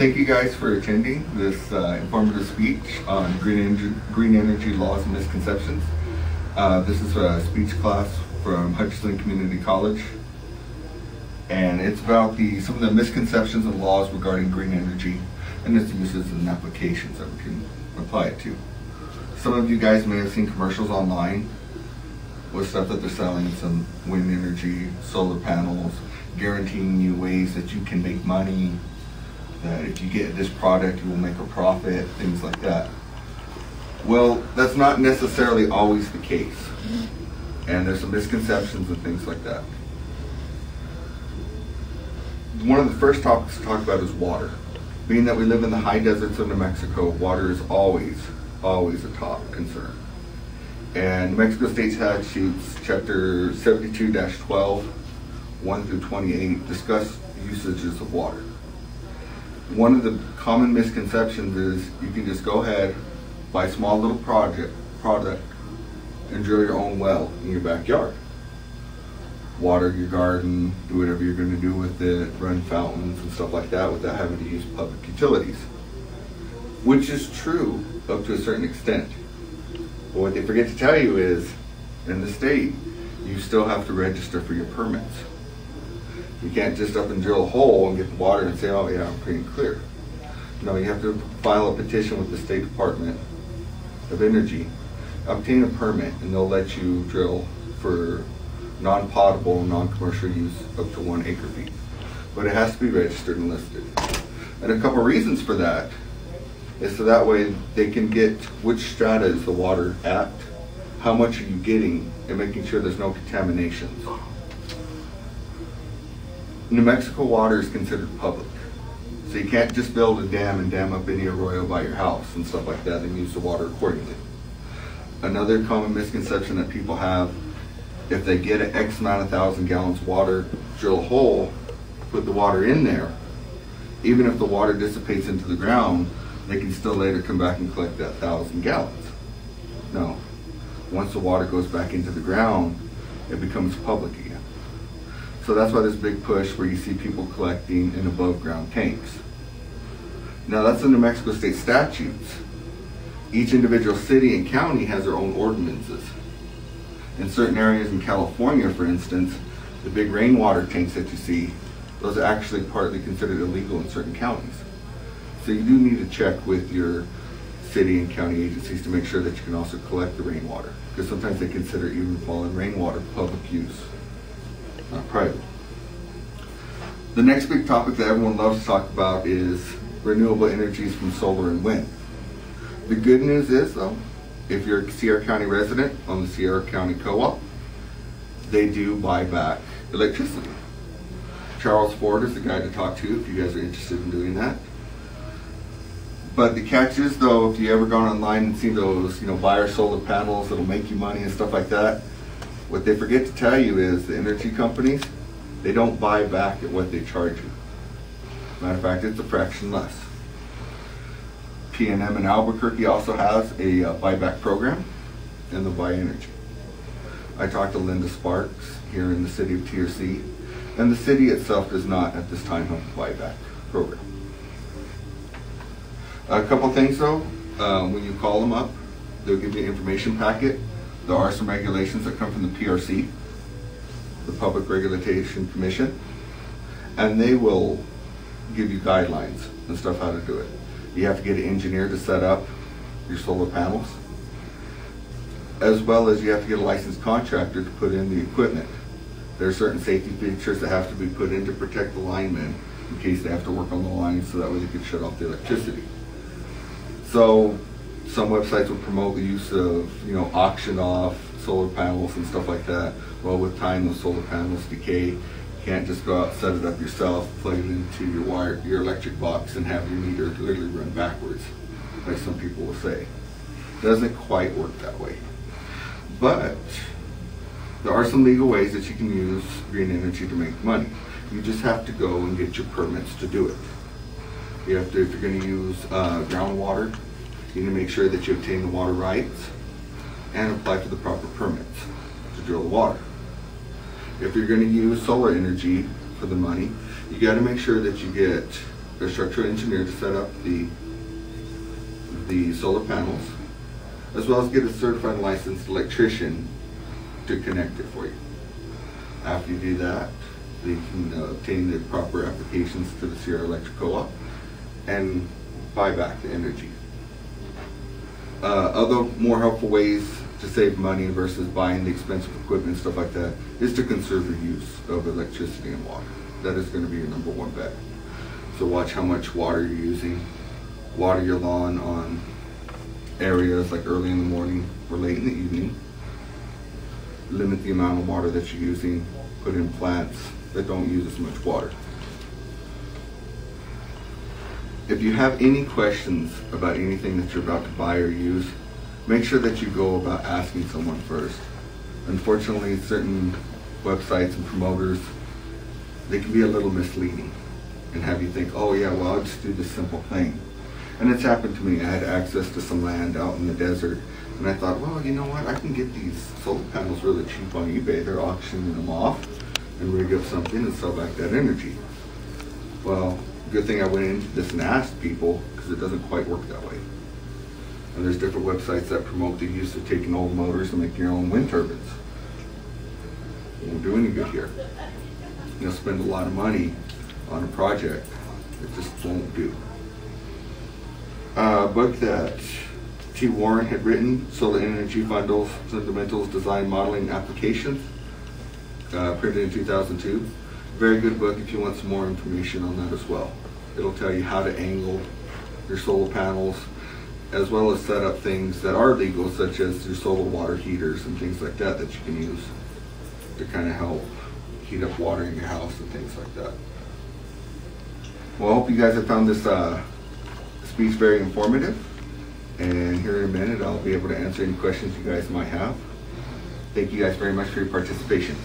Thank you guys for attending this informative speech on green energy laws and misconceptions. This is a speech class from Hutchinson Community College, and it's about some of the misconceptions and laws regarding green energy and its uses and applications that we can apply it to. Some of you guys may have seen commercials online with stuff that they're selling, some wind energy, solar panels, guaranteeing you ways that you can make money, that if you get this product you will make a profit, things like that. Well, that's not necessarily always the case, and there's some misconceptions and things like that. One of the first topics to talk about is water. Being that we live in the high deserts of New Mexico, water is always a top concern. And New Mexico State Statutes, Chapter 72-12, 1 through 28, discuss usages of water. One of the common misconceptions is you can just go ahead, buy a small little product, and drill your own well in your backyard. Water your garden, do whatever you're going to do with it, run fountains and stuff like that without having to use public utilities. Which is true up to a certain extent. But what they forget to tell you is, in the state, you still have to register for your permits. You can't just up and drill a hole and get the water and say, oh yeah, I'm free and clear. No, you have to file a petition with the State Department of Energy, obtain a permit, and they'll let you drill for non-potable, non-commercial use up to 1 acre-feet. But it has to be registered and listed. And a couple reasons for that is so that way they can get which strata is the water at, how much are you getting, and making sure there's no contaminations. New Mexico water is considered public. So you can't just build a dam and dam up any arroyo by your house and stuff like that and use the water accordingly. Another common misconception that people have, if they get an X amount of 1,000 gallons of water, drill a hole, put the water in there, even if the water dissipates into the ground, they can still later come back and collect that 1,000 gallons. No. Once the water goes back into the ground, it becomes public again. So that's why there's a big push where you see people collecting in above ground tanks. Now that's the New Mexico State statutes. Each individual city and county has their own ordinances. In certain areas in California, for instance, the big rainwater tanks that you see, those are actually partly considered illegal in certain counties. So you do need to check with your city and county agencies to make sure that you can also collect the rainwater, because sometimes they consider even fallen rainwater public use, not private. The next big topic that everyone loves to talk about is renewable energies from solar and wind. The good news is, though, if you're a Sierra County resident on the Sierra County Co-op, they do buy back electricity. Charles Ford is the guy to talk to if you guys are interested in doing that. But the catch is, though, if you ever gone online and seen those, buy our solar panels that'll make you money and stuff like that, what they forget to tell you is the energy companies, they don't buy back at what they charge you. Matter of fact, it's a fraction less. P&M in Albuquerque also has a buyback program, and they'll buy energy. I talked to Linda Sparks here in the city of TRC, and the city itself does not at this time have a buyback program. A couple things though, when you call them up, they'll give you an information packet. There are some regulations that come from the PRC, the Public Regulation Commission, and they will give you guidelines and stuff how to do it. You have to get an engineer to set up your solar panels, as well as you have to get a licensed contractor to put in the equipment. There are certain safety features that have to be put in to protect the linemen in case they have to work on the lines so that way they can shut off the electricity. So some websites will promote the use of, auction off solar panels and stuff like that. Well, with time, those solar panels decay. You can't just go out, set it up yourself, plug it into your electric box, and have your meter literally run backwards, like some people will say. It doesn't quite work that way. But there are some legal ways that you can use green energy to make money. You just have to go and get your permits to do it. You have to, if you're going to use groundwater, you need to make sure that you obtain the water rights and apply for the proper permits to drill the water. If you're going to use solar energy for the money, you got to make sure that you get a structural engineer to set up the solar panels, as well as get a certified and licensed electrician to connect it for you. After you do that, you can obtain the proper applications to the Sierra Electric Co-op and buy back the energy. Other more helpful ways to save money versus buying the expensive equipment and stuff like that is to conserve your use of electricity and water. That is going to be your number one bet. So watch how much water you're using. Water your lawn on areas like early in the morning or late in the evening. Limit the amount of water that you're using. Put in plants that don't use as much water. If you have any questions about anything that you're about to buy or use, make sure that you go about asking someone first. Unfortunately, certain websites and promoters, they can be a little misleading and have you think, oh yeah, well, I'll just do this simple thing. And it's happened to me. I had access to some land out in the desert, and I thought, well, you know what, I can get these solar panels really cheap on eBay. They're auctioning them off and rig up something and sell back that energy. Well, good thing I went into this and asked people, because it doesn't quite work that way. And there's different websites that promote the use of taking old motors and making your own wind turbines. It won't do any good here. You'll spend a lot of money on a project that just won't do. A book that T. Warren had written, Solar Energy Fundamentals, Design, Modeling, Applications, printed in 2002. Very good book if you want some more information on that as well. It'll tell you how to angle your solar panels, as well as set up things that are legal, such as your solar water heaters and things like that that you can use to kind of help heat up water in your house and things like that. Well, I hope you guys have found this speech very informative, and here in a minute I'll be able to answer any questions you guys might have. Thank you guys very much for your participation.